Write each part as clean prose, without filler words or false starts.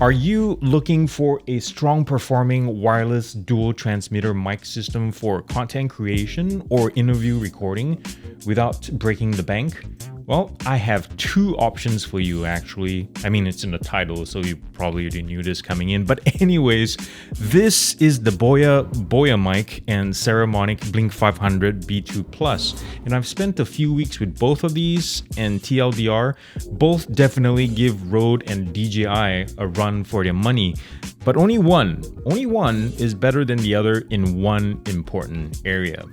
Are you looking for a strong performing wireless dual transmitter mic system for content creation or interview recording without breaking the bank? Well, I have two options for you actually. I mean, it's in the title, so you probably already knew this coming in. But anyways, this is the BOYA BOYAMIC and SARAMONIC BLINK500 B2 And I've spent a few weeks with both of these, and TLDR, both definitely give Rode and DJI a run for their money. But only one is better than the other in one important area.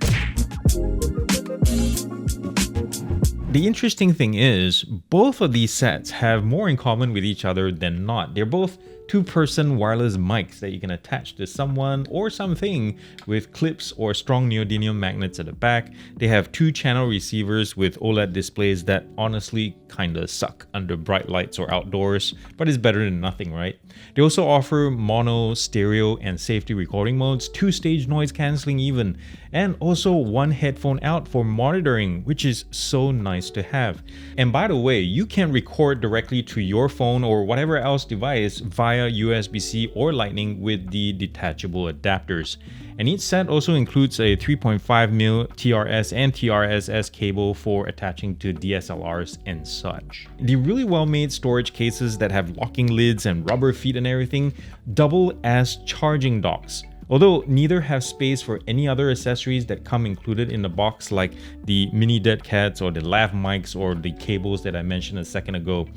The interesting thing is, both of these sets have more in common with each other than not. They're both two-person wireless mics that you can attach to someone or something with clips or strong neodymium magnets at the back. They have two-channel receivers with OLED displays that honestly kinda suck under bright lights or outdoors, but it's better than nothing, right? They also offer mono, stereo, and safety recording modes, two-stage noise cancelling even, and also one headphone out for monitoring, which is so nice to have. And by the way, you can record directly to your phone or whatever else device via USB-C or Lightning with the detachable adapters. And each set also includes a 3.5mm TRS and TRS-S cable for attaching to DSLRs and such. The really well-made storage cases that have locking lids and rubber feet and everything double as charging docks. Although neither have space for any other accessories that come included in the box, like the mini dead cats or the lav mics or the cables that I mentioned a second ago.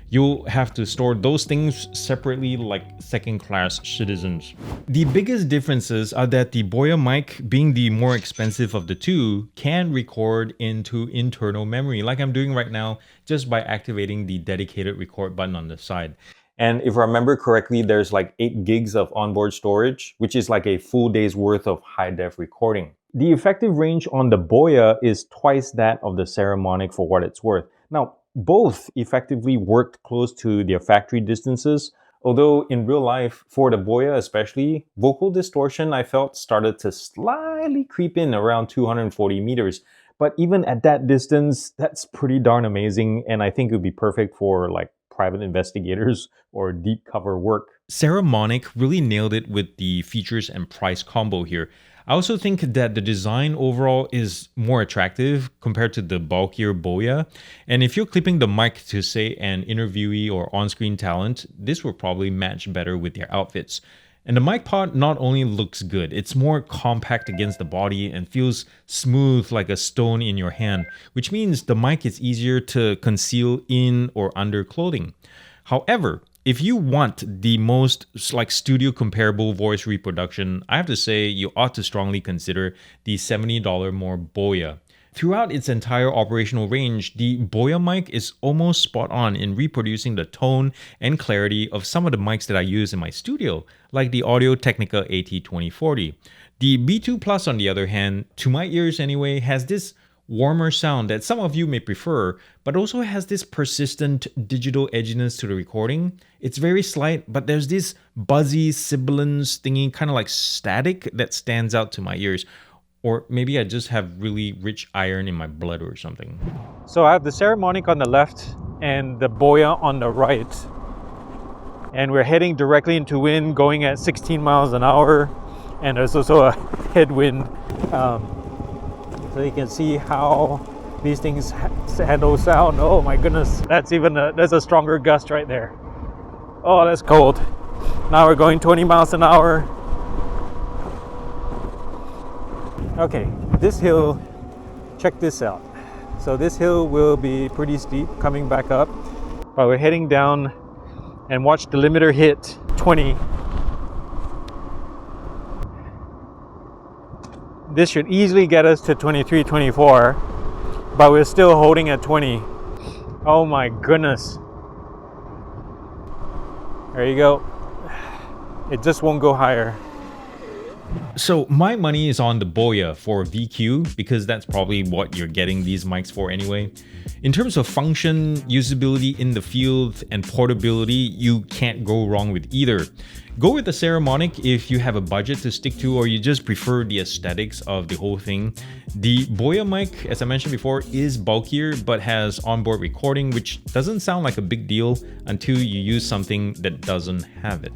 You'll have to store those things separately like second-class citizens. The biggest differences are that the BOYA mic, being the more expensive of the two, can record into internal memory like I'm doing right now just by activating the dedicated record button on the side. And if I remember correctly, there's like 8 gigs of onboard storage, which is like a full day's worth of high-def recording. The effective range on the BOYA is twice that of the SARAMONIC for what it's worth. Now, both effectively worked close to their factory distances, although in real life, for the BOYA especially, vocal distortion I felt started to slightly creep in around 240 meters. But even at that distance, that's pretty darn amazing, and I think it would be perfect for like private investigators or deep cover work. SARAMONIC really nailed it with the features and price combo here. I also think that the design overall is more attractive compared to the bulkier BOYA. And if you're clipping the mic to say an interviewee or on-screen talent, this will probably match better with their outfits. And the mic pod not only looks good, it's more compact against the body and feels smooth like a stone in your hand, which means the mic is easier to conceal in or under clothing. However, if you want the most like studio comparable voice reproduction, I have to say you ought to strongly consider the $70 more BOYA. Throughout its entire operational range, the BOYA mic is almost spot on in reproducing the tone and clarity of some of the mics that I use in my studio, like the Audio-Technica AT2040. The B2 Plus, on the other hand, to my ears anyway, has this warmer sound that some of you may prefer, but also has this persistent digital edginess to the recording. It's very slight, but there's this buzzy sibilance thingy, kind of like static, that stands out to my ears. Or maybe I just have really rich iron in my blood or something. So I have the SARAMONIC on the left and the BOYA on the right. And we're heading directly into wind, going at 16 miles an hour. And there's also a headwind. So you can see how these things handle sound. Oh my goodness, there's a stronger gust right there. Oh, that's cold. Now we're going 20 miles an hour. Okay, this hill, check this out. So this hill will be pretty steep coming back up, but we're heading down, and watch the limiter hit 20. This should easily get us to 23, 24, but we're still holding at 20. Oh my goodness. There you go. It just won't go higher. So my money is on the BOYA for VQ because that's probably what you're getting these mics for anyway. In terms of function, usability in the field, and portability, you can't go wrong with either. Go with the Saramonic if you have a budget to stick to or you just prefer the aesthetics of the whole thing. The Boya mic, as I mentioned before, is bulkier but has onboard recording, which doesn't sound like a big deal until you use something that doesn't have it.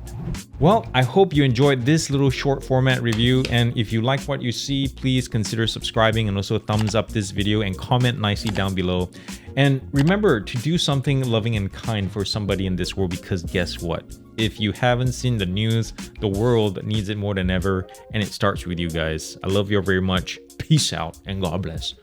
Well, I hope you enjoyed this little short format review, and if you like what you see, please consider subscribing and also thumbs up this video and comment nicely down below. And remember to do something loving and kind for somebody in this world, because guess what? If you haven't seen the news, the world needs it more than ever, and it starts with you guys. I love you all very much. Peace out and God bless.